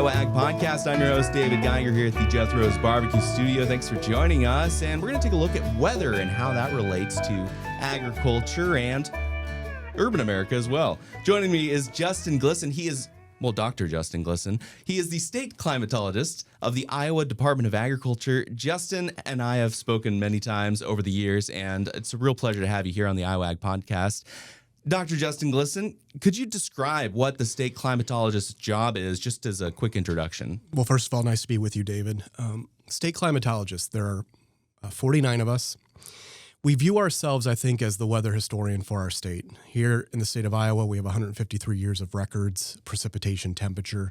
Iowa Ag Podcast. I'm your host, David Geiger, here at the Jethro's Barbecue Studio. Thanks for joining us. And we're going to take a look at weather and how that relates to agriculture and urban America as well. Joining me is Justin Glisan. He is, Dr. Justin Glisan. He is the state climatologist of the Iowa Department of Agriculture. Justin and I have spoken many times over the years, and it's a real pleasure to have you here on the Iowa Ag Podcast. Dr. Justin Glisan, could you describe what the state climatologist's job is, just as a quick introduction? Well, first of all, nice to be with you, David. State climatologists, there are 49 of us. We view ourselves, I think, as the weather historian for our state. Here in the state of Iowa, we have 153 years of records. Precipitation temperature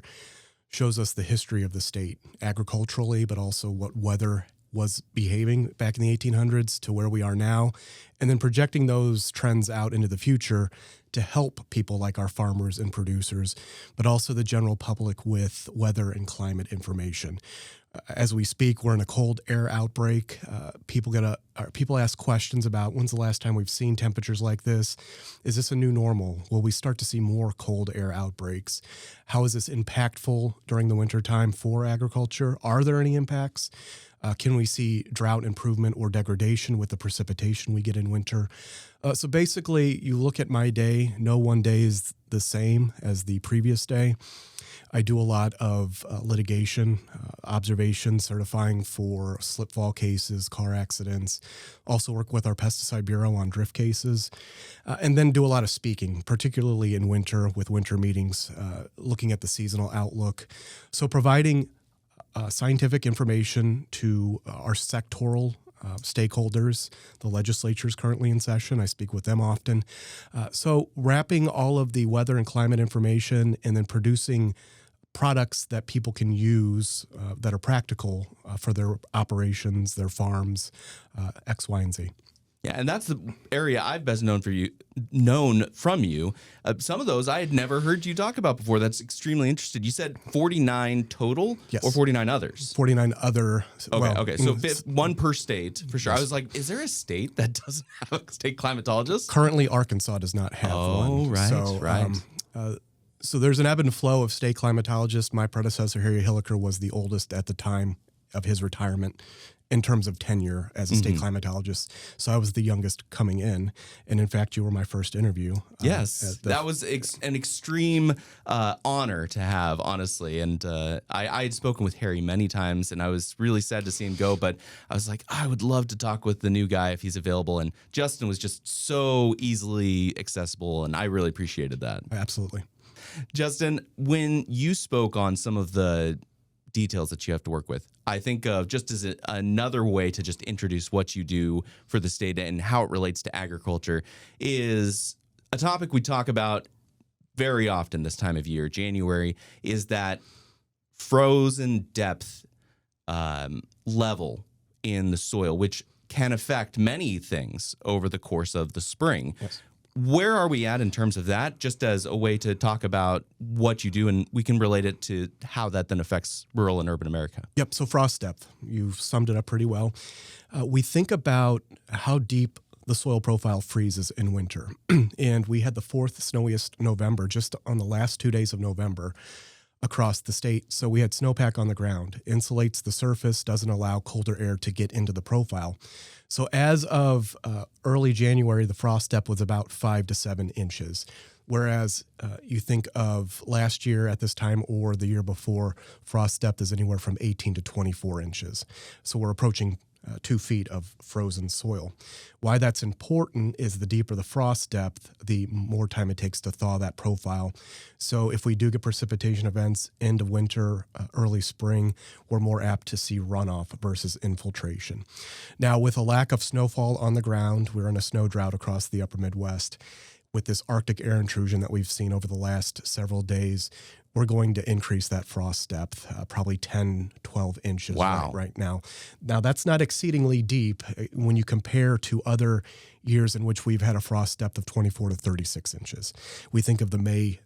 shows us the history of the state, agriculturally, but also what weather was behaving back in the 1800s to where we are now, and then projecting those trends out into the future to help people like our farmers and producers, but also the general public with weather and climate information. As we speak, we're in a cold air outbreak. People ask questions about when's the last time we've seen temperatures like this? Is this a new normal? Will we start to see more cold air outbreaks? How is this impactful during the wintertime for agriculture? Are there any impacts? Can we see drought improvement or degradation with the precipitation we get in winter? So basically, you look at my day, no one day is the same as the previous day. I do a lot of litigation, observation, certifying for slip fall cases, car accidents, also work with our pesticide bureau on drift cases, and then do a lot of speaking, particularly in winter with winter meetings, looking at the seasonal outlook. So providing scientific information to our sectoral stakeholders. The legislature is currently in session. I speak with them often. So wrapping all of the weather and climate information and then producing products that people can use that are practical for their operations, their farms, X, Y, and Z. Yeah, and that's the area I've best known from you. Some of those I had never heard you talk about before. That's extremely interesting. You said 49 total, yes, or 49 others? 49 other. Okay. So one per state, for sure. Yes. I was like, is there a state that doesn't have a state climatologist? Currently, Arkansas does not have one. Oh, right, So there's an ebb and flow of state climatologists. My predecessor, Harry Hilliker, was the oldest at the time of his retirement in terms of tenure as a state climatologist. So I was the youngest coming in. And in fact, you were my first interview. Yes, that was an extreme honor to have, honestly. And I had spoken with Harry many times, and I was really sad to see him go. But I was like, I would love to talk with the new guy if he's available. And Justin was just so easily accessible, and I really appreciated that. Absolutely. Justin, when you spoke on some of the details that you have to work with, I think of just as another way to just introduce what you do for the state and how it relates to agriculture is a topic we talk about very often this time of year, January, is that frozen depth level in the soil, which can affect many things over the course of the spring. Yes. Where are we at in terms of that, just as a way to talk about what you do, and we can relate it to how that then affects rural and urban America? Yep, so frost depth, you've summed it up pretty well. We think about how deep the soil profile freezes in winter, and we had the fourth snowiest November just on the last 2 days of November across the state. So we had snowpack on the ground, insulates the surface, doesn't allow colder air to get into the profile. So as of early January, the frost depth was about 5 to 7 inches. Whereas you think of last year at this time or the year before, frost depth is anywhere from 18 to 24 inches. So we're approaching 2 feet of frozen soil. Why that's important is the deeper the frost depth, the more time it takes to thaw that profile. So if we do get precipitation events end of winter, early spring, we're more apt to see runoff versus infiltration. Now, with a lack of snowfall on the ground, we're in a snow drought across the upper Midwest. With this Arctic air intrusion that we've seen over the last several days, we're going to increase that frost depth, probably 10, 12 inches right now. Now, that's not exceedingly deep when you compare to other years in which we've had a frost depth of 24 to 36 inches. We think of the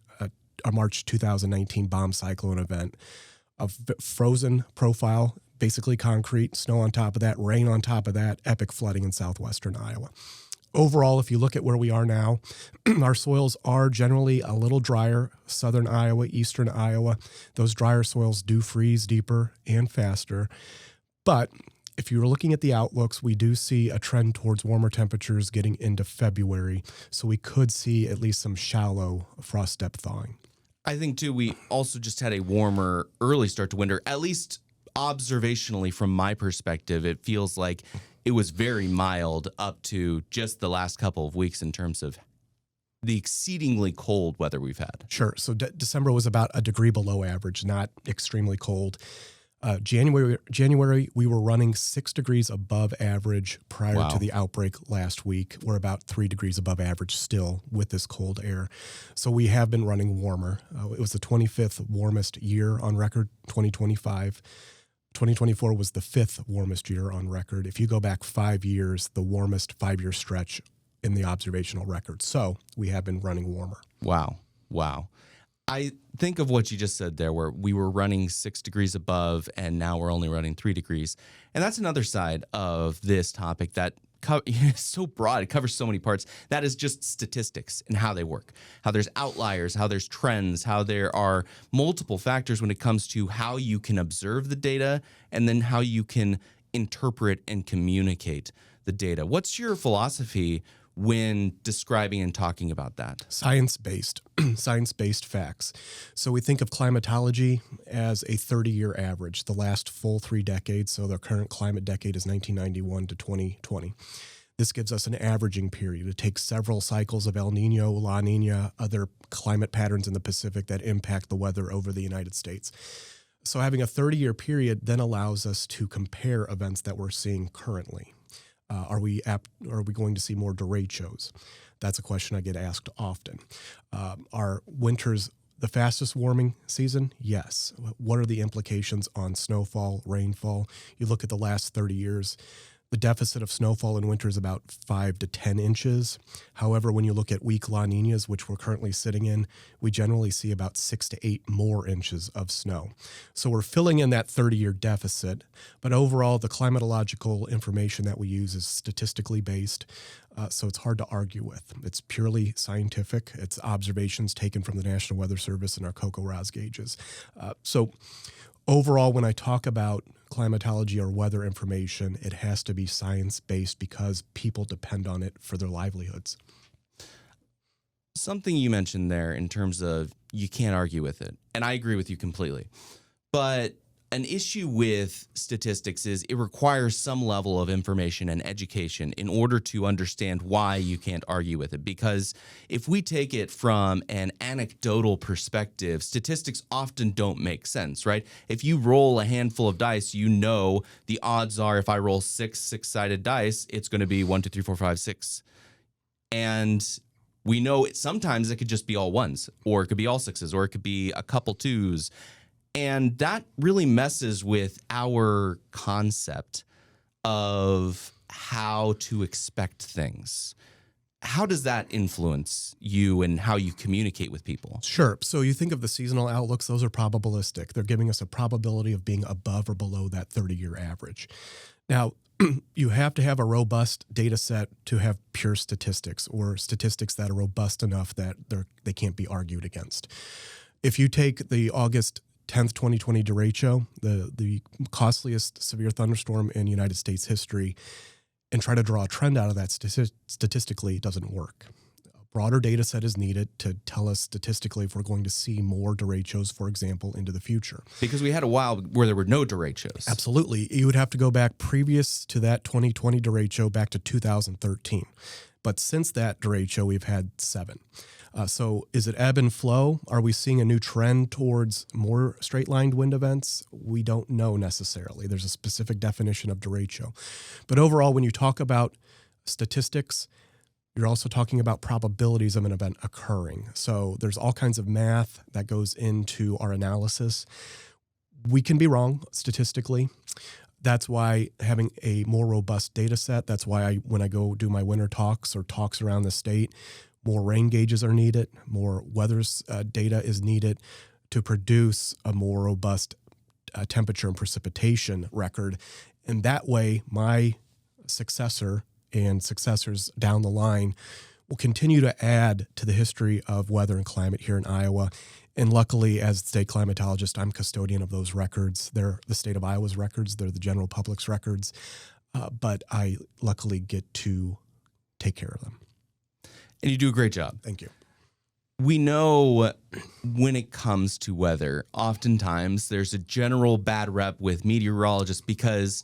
March 2019 bomb cyclone event, a frozen profile, basically concrete, snow on top of that, rain on top of that, epic flooding in southwestern Iowa. Overall, if you look at where we are now, our soils are generally a little drier. Southern Iowa, eastern Iowa, those drier soils do freeze deeper and faster. But if you're looking at the outlooks, we do see a trend towards warmer temperatures getting into February. So we could see at least some shallow frost depth thawing. I think, too, we also just had a warmer early start to winter, at least observationally from my perspective. It feels like it was very mild up to just the last couple of weeks in terms of the exceedingly cold weather we've had. Sure. So December was about a degree below average, not extremely cold. January, we were running 6 degrees above average prior to the outbreak last week. We're about 3 degrees above average still with this cold air. So we have been running warmer. It was the 25th warmest year on record, 2025. 2024 was the 5th warmest year on record. If you go back 5 years, the warmest 5-year stretch in the observational record. So we have been running warmer. Wow. I think of what you just said there, where we were running 6 degrees above and now we're only running 3 degrees. And that's another side of this topic that is so broad. It covers so many parts. That is just statistics and how they work, how there's outliers, how there's trends, how there are multiple factors when it comes to how you can observe the data and then how you can interpret and communicate the data. What's your philosophy when describing and talking about that? Science-based, science-based facts. So we think of climatology as a 30-year average, the last full 3 decades. So the current climate decade is 1991 to 2020. This gives us an averaging period. It takes several cycles of El Nino, La Nina, other climate patterns in the Pacific that impact the weather over the United States. So having a 30-year period then allows us to compare events that we're seeing currently. Are we going to see more derechos? That's a question I get asked often. Are winters the fastest warming season? Yes. What are the implications on snowfall, rainfall? You look at the last 30 years, the deficit of snowfall in winter is about 5 to 10 inches. However, when you look at weak La Ninas, which we're currently sitting in, we generally see about 6 to 8 more inches of snow. So we're filling in that 30-year deficit. But overall, the climatological information that we use is statistically based, so it's hard to argue with. It's purely scientific. It's observations taken from the National Weather Service and our CoCoRaHS gauges. So overall, when I talk about climatology or weather information, it has to be science-based because people depend on it for their livelihoods. Something you mentioned there in terms of you can't argue with it, and I agree with you completely. But an issue with statistics is it requires some level of information and education in order to understand why you can't argue with it. Because if we take it from an anecdotal perspective, statistics often don't make sense, right? If you roll a handful of dice, you know the odds are if I roll 6 six-sided dice, it's going to be 1, 2, 3, 4, 5, 6. And we know sometimes it could just be all ones, or it could be all sixes, or it could be a couple twos. And that really messes with our concept of how to expect things. How does that influence you and how you communicate with people? Sure. So you think of the seasonal outlooks, those are probabilistic. They're giving us a probability of being above or below that 30-year average. Now, you have to have a robust data set to have pure statistics or statistics that are robust enough that they can't be argued against. If you take the August 10th, 2020 derecho, the costliest severe thunderstorm in United States history, and try to draw a trend out of that statistically, it doesn't work. A broader data set is needed to tell us statistically if we're going to see more derechos, for example, into the future. Because we had a while where there were no derechos. Absolutely. You would have to go back previous to that 2020 derecho back to 2013. But since that derecho, we've had 7. So is it ebb and flow? Are we seeing a new trend towards more straight-lined wind events? We don't know necessarily. There's a specific definition of derecho. But overall, when you talk about statistics, you're also talking about probabilities of an event occurring. So there's all kinds of math that goes into our analysis. We can be wrong statistically. That's why having a more robust data set, that's why when I go do my winter talks or talks around the state, more rain gauges are needed, more weather data is needed to produce a more robust temperature and precipitation record. And that way, my successor and successors down the line will continue to add to the history of weather and climate here in Iowa. And luckily, as state climatologist, I'm custodian of those records. They're the state of Iowa's records. They're the general public's records. But I luckily get to take care of them. And you do a great job. Thank you. We know when it comes to weather, oftentimes there's a general bad rep with meteorologists because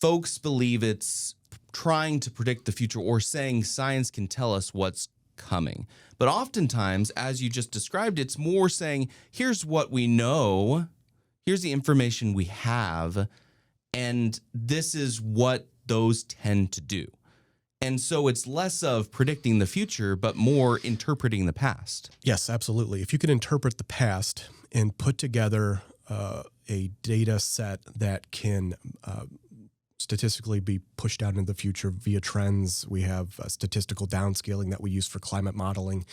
folks believe it's trying to predict the future or saying science can tell us what's coming. But oftentimes, as you just described, it's more saying, here's what we know, here's the information we have, and this is what those tend to do. And so it's less of predicting the future, but more interpreting the past. Yes, absolutely. If you can interpret the past and put together a data set that can statistically be pushed out into the future via trends, we have statistical downscaling that we use for climate modeling.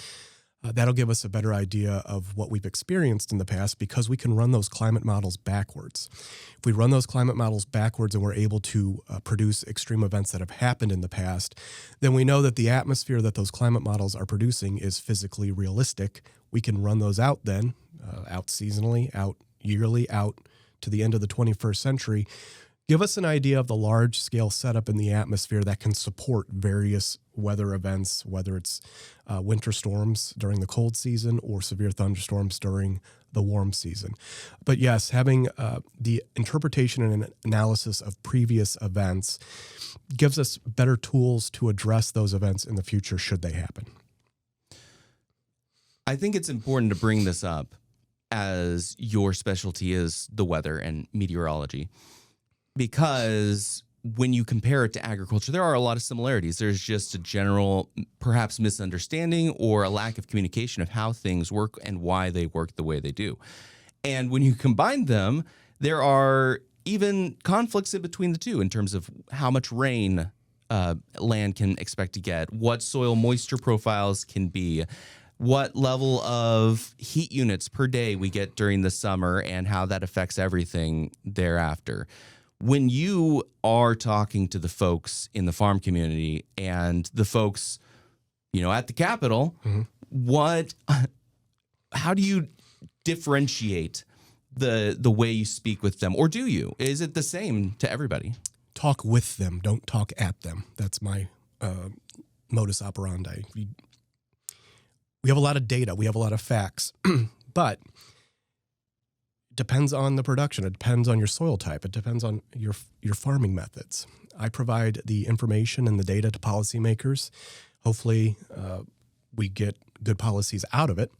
That'll give us a better idea of what we've experienced in the past because we can run those climate models backwards. If we run those climate models backwards and we're able to produce extreme events that have happened in the past, then we know that the atmosphere that those climate models are producing is physically realistic. We can run those out then, out seasonally, out yearly, out to the end of the 21st century. Give us an idea of the large-scale setup in the atmosphere that can support various weather events, whether it's winter storms during the cold season or severe thunderstorms during the warm season. But yes, having the interpretation and analysis of previous events gives us better tools to address those events in the future should they happen. I think it's important to bring this up as your specialty is the weather and meteorology. Because when you compare it to agriculture, there are a lot of similarities. There's just a general, perhaps misunderstanding or a lack of communication of how things work and why they work the way they do. And when you combine them, there are even conflicts in between the two in terms of how much rain land can expect to get, what soil moisture profiles can be, what level of heat units per day we get during the summer, and how that affects everything thereafter. When you are talking to the folks in the farm community and the folks, at the Capitol, how do you differentiate the way you speak with them, or do you? Is it the same to everybody? Talk with them, don't talk at them. That's my modus operandi. We have a lot of data, we have a lot of facts, but depends on the production. It depends on your soil type. It depends on your farming methods. I provide the information and the data to policymakers. Hopefully, we get good policies out of it.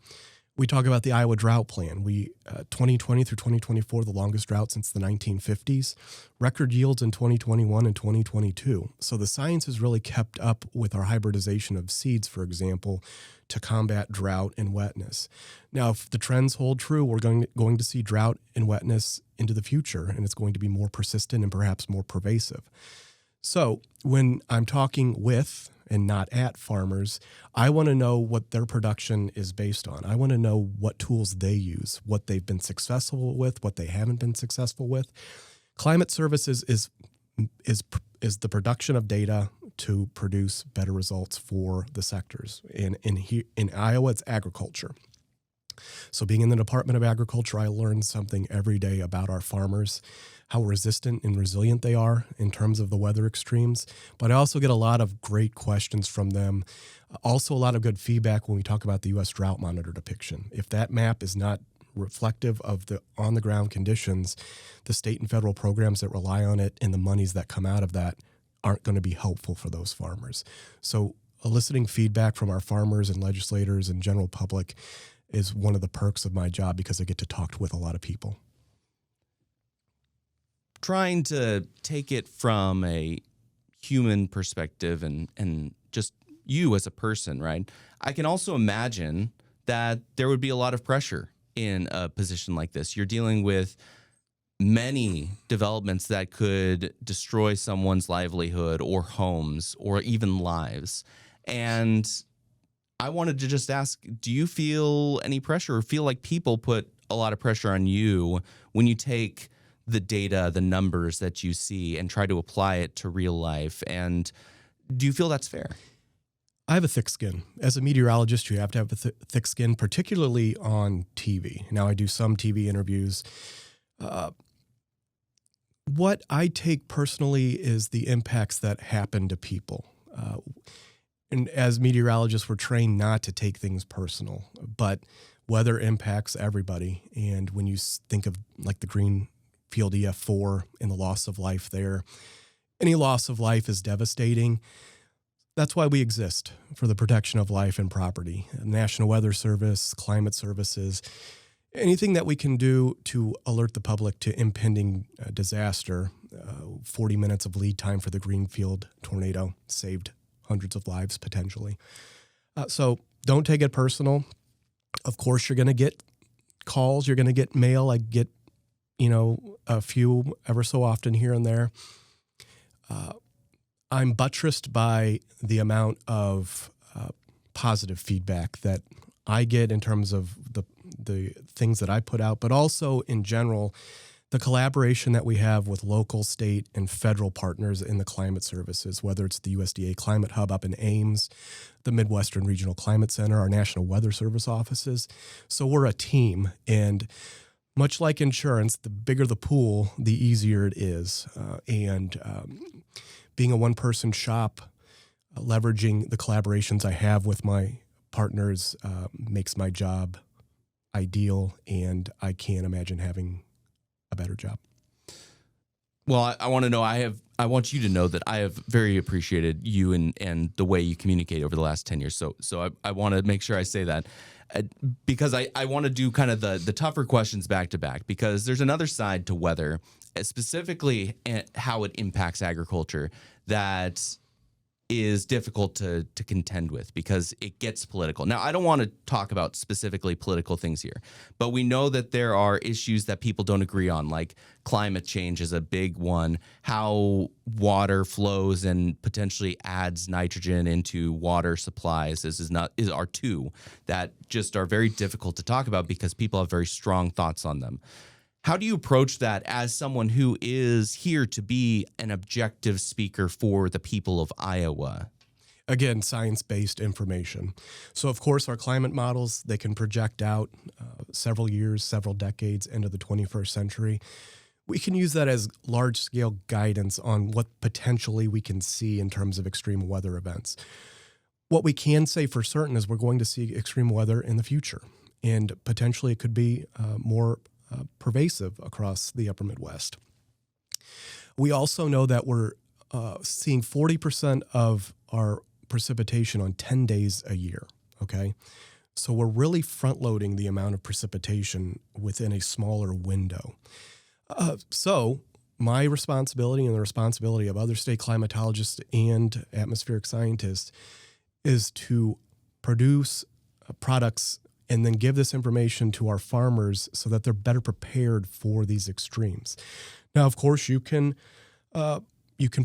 We talk about the Iowa Drought Plan. 2020 through 2024, the longest drought since the 1950s. Record yields in 2021 and 2022. So the science has really kept up with our hybridization of seeds, for example, to combat drought and wetness. Now, if the trends hold true, we're going to see drought and wetness into the future, and it's going to be more persistent and perhaps more pervasive. So when I'm talking with and not at farmers, I want to know what their production is based on. I want to know what tools they use, what they've been successful with, what they haven't been successful with. Climate services is the production of data to produce better results for the sectors. In Iowa, it's agriculture. So being in the Department of Agriculture, I learn something every day about our farmers, how resistant and resilient they are in terms of the weather extremes. But I also get a lot of great questions from them. Also a lot of good feedback when we talk about the U.S. Drought Monitor depiction. If that map is not reflective of the on-the-ground conditions, the state and federal programs that rely on it and the monies that come out of that aren't going to be helpful for those farmers. So eliciting feedback from our farmers and legislators and general public is one of the perks of my job because I get to talk with a lot of people. Trying to take it from a human perspective and just you as a person, right? I can also imagine that there would be a lot of pressure in a position like this. You're dealing with many developments that could destroy someone's livelihood or homes or even lives. And I wanted to just ask, do you feel any pressure or feel like people put a lot of pressure on you when you take the data, the numbers that you see and try to apply it to real life? And Do you feel that's fair? I have a thick skin. As a meteorologist, you have to have a thick skin, particularly on TV. Now, I do some TV interviews. What I take personally is the impacts that happen to people. And as meteorologists, we're trained not to take things personal, but weather impacts everybody. And when you think of like the Greenfield EF4 and the loss of life there, any loss of life is devastating. That's why we exist, for the protection of life and property. National Weather Service, climate services, anything that we can do to alert the public to impending disaster. 40 minutes of lead time for the Greenfield tornado saved hundreds of lives potentially. So don't take it personal. Of course, you're going to get calls. You're going to get mail. I get, a few ever so often here and there. I'm buttressed by the amount of positive feedback that I get in terms of the things that I put out, but also in general, the collaboration that we have with local, state, and federal partners in the climate services, whether it's the USDA Climate Hub up in Ames, the Midwestern Regional Climate Center, our National Weather Service offices. So we're a team, and much like insurance, the bigger the pool, the easier it is. Being a one-person shop, leveraging the collaborations I have with my partners makes my job ideal, and I can't imagine having a better job. Well, I want to know, I want you to know that I have very appreciated you and the way you communicate over the last 10 years. So I want to make sure I say that because I want to do kind of the tougher questions back to back, because there's another side to weather, specifically how it impacts agriculture, that is difficult to contend with because it gets political. Now, I don't want to talk about specifically political things here, but we know that there are issues that people don't agree on, like climate change is a big one, how water flows and potentially adds nitrogen into water supplies are two that just are very difficult to talk about because people have very strong thoughts on them. How do you approach that as someone who is here to be an objective speaker for the people of Iowa? Again, science-based information. So, of course, our climate models, they can project out several years, several decades into the 21st century. We can use that as large-scale guidance on what potentially we can see in terms of extreme weather events. What we can say for certain is we're going to see extreme weather in the future, and potentially it could be more pervasive across the upper Midwest. We also know that we're seeing 40% of our precipitation on 10 days a year, okay? So we're really front-loading the amount of precipitation within a smaller window. So my responsibility and the responsibility of other state climatologists and atmospheric scientists is to produce products and then give this information to our farmers so that they're better prepared for these extremes. Now, of course, you can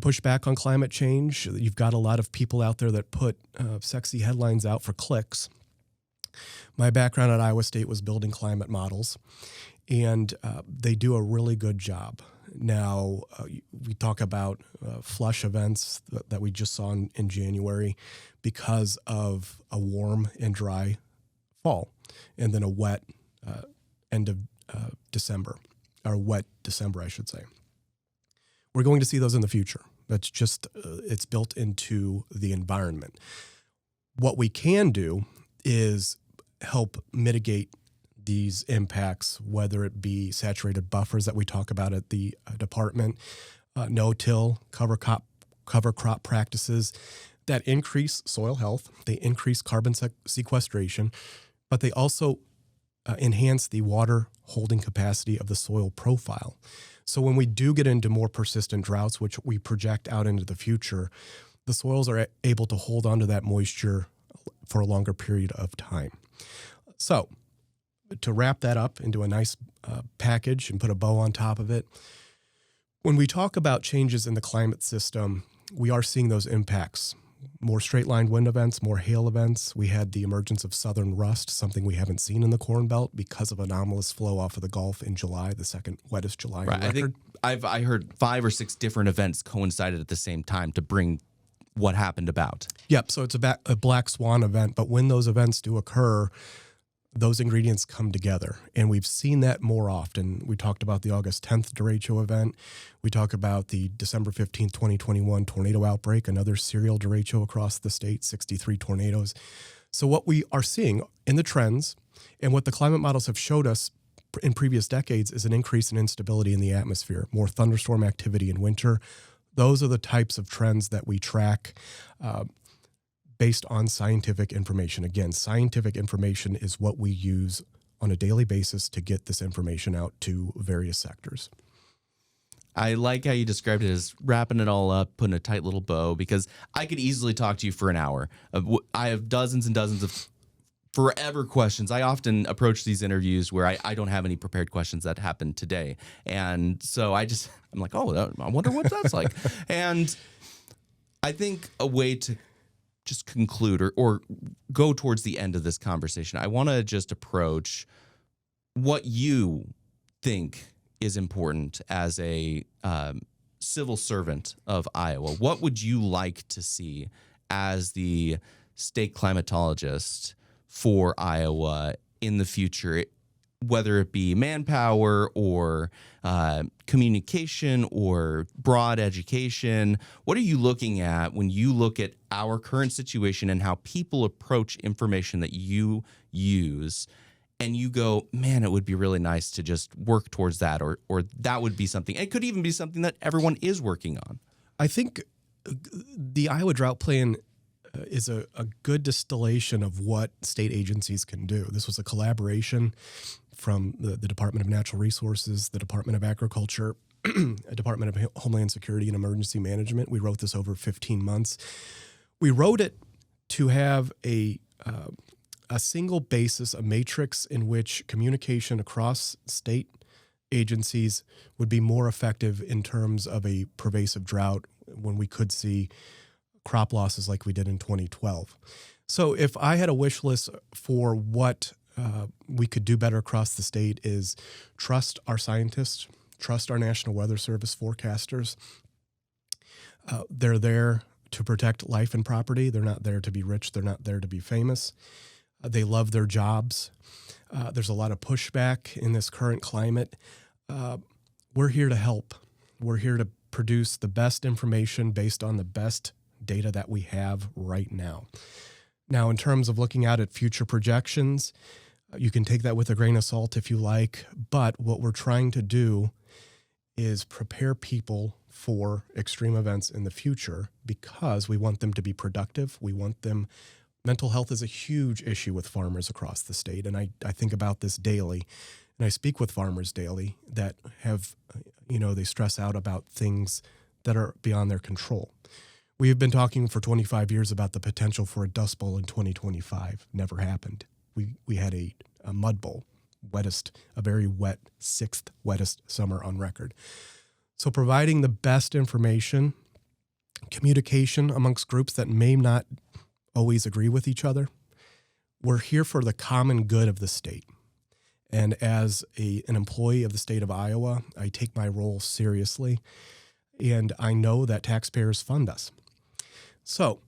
push back on climate change. You've got a lot of people out there that put sexy headlines out for clicks. My background at Iowa State was building climate models, and they do a really good job. Now, we talk about flush events that we just saw in January because of a warm and dry fall, and then a wet end of December, or wet December, I should say. We're going to see those in the future. That's just, it's built into the environment. What we can do is help mitigate these impacts, whether it be saturated buffers that we talk about at the department, no-till, cover crop practices that increase soil health, they increase carbon sequestration, but they also enhance the water holding capacity of the soil profile. So when we do get into more persistent droughts, which we project out into the future, the soils are able to hold onto that moisture for a longer period of time. So to wrap that up into a nice package and put a bow on top of it, when we talk about changes in the climate system, we are seeing those impacts. More straight-line wind events, more hail events. We had the emergence of southern rust, something we haven't seen in the Corn Belt because of anomalous flow off of the Gulf in July, the second wettest July on record. I think I heard 5 or 6 different events coincided at the same time to bring what happened about. Yep. So it's a black swan event, but when those events do occur, those ingredients come together. And we've seen that more often. We talked about the August 10th derecho event. We talk about the December 15th, 2021 tornado outbreak, another serial derecho across the state, 63 tornadoes. So what we are seeing in the trends and what the climate models have showed us in previous decades is an increase in instability in the atmosphere, more thunderstorm activity in winter. Those are the types of trends that we track based on scientific information. Again, scientific information is what we use on a daily basis to get this information out to various sectors. I like how you described it as wrapping it all up, putting a tight little bow, because I could easily talk to you for an hour. I have dozens and dozens of forever questions. I often approach these interviews where I don't have any prepared questions that happened today. And so I'm like, oh, I wonder what that's like. And I think a way to just conclude or go towards the end of this conversation, I want to just approach what you think is important as a civil servant of Iowa. What would you like to see as the state climatologist for Iowa in the future, whether it be manpower or communication or broad education? What are you looking at when you look at our current situation and how people approach information that you use, and you go, man, it would be really nice to just work towards that, or that would be something. It could even be something that everyone is working on. I think the Iowa Drought Plan is a good distillation of what state agencies can do. This was a collaboration from the Department of Natural Resources, the Department of Agriculture, Department of Homeland Security and Emergency Management. We wrote this over 15 months. We wrote it to have a single basis, a matrix in which communication across state agencies would be more effective in terms of a pervasive drought when we could see crop losses like we did in 2012. So if I had a wish list for what we could do better across the state, is trust our scientists, trust our National Weather Service forecasters. They're there to protect life and property. They're not there to be rich. They're not there to be famous. They love their jobs. There's a lot of pushback in this current climate. We're here to help. We're here to produce the best information based on the best data that we have right now. Now, in terms of looking out at future projections, you can take that with a grain of salt if you like, but what we're trying to do is prepare people for extreme events in the future because we want them to be productive. We want them. Mental health is a huge issue with farmers across the state, and I think about this daily, and I speak with farmers daily that have, they stress out about things that are beyond their control. We have been talking for 25 years about the potential for a dust bowl in 2025. Never happened. We had a mud bowl, a very wet, sixth wettest summer on record. So providing the best information, communication amongst groups that may not always agree with each other. We're here for the common good of the state. And as an employee of the state of Iowa, I take my role seriously, and I know that taxpayers fund us. So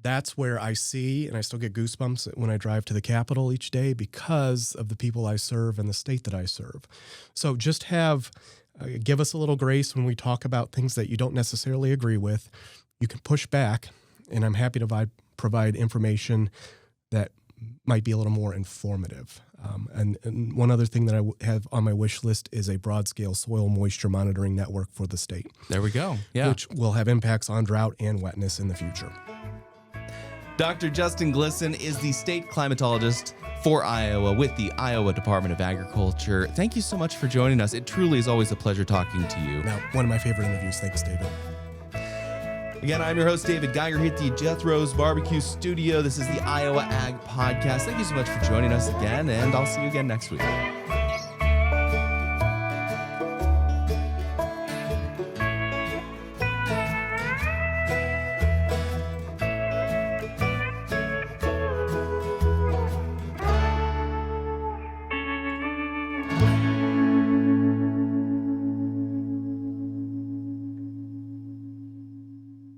that's where I see, and I still get goosebumps when I drive to the Capitol each day because of the people I serve and the state that I serve. So just give us a little grace when we talk about things that you don't necessarily agree with. You can push back, and I'm happy to provide information that might be a little more informative. And one other thing that I have on my wish list is a broad-scale soil moisture monitoring network for the state. There we go. Yeah. Which will have impacts on drought and wetness in the future. Dr. Justin Glisan is the state climatologist for Iowa with the Iowa Department of Agriculture. Thank you so much for joining us. It truly is always a pleasure talking to you. Now, one of my favorite interviews. Thanks, David. Again, I'm your host, David Geiger, here at the Jethro's Barbecue Studio. This is the Iowa Ag Podcast. Thank you so much for joining us again, and I'll see you again next week.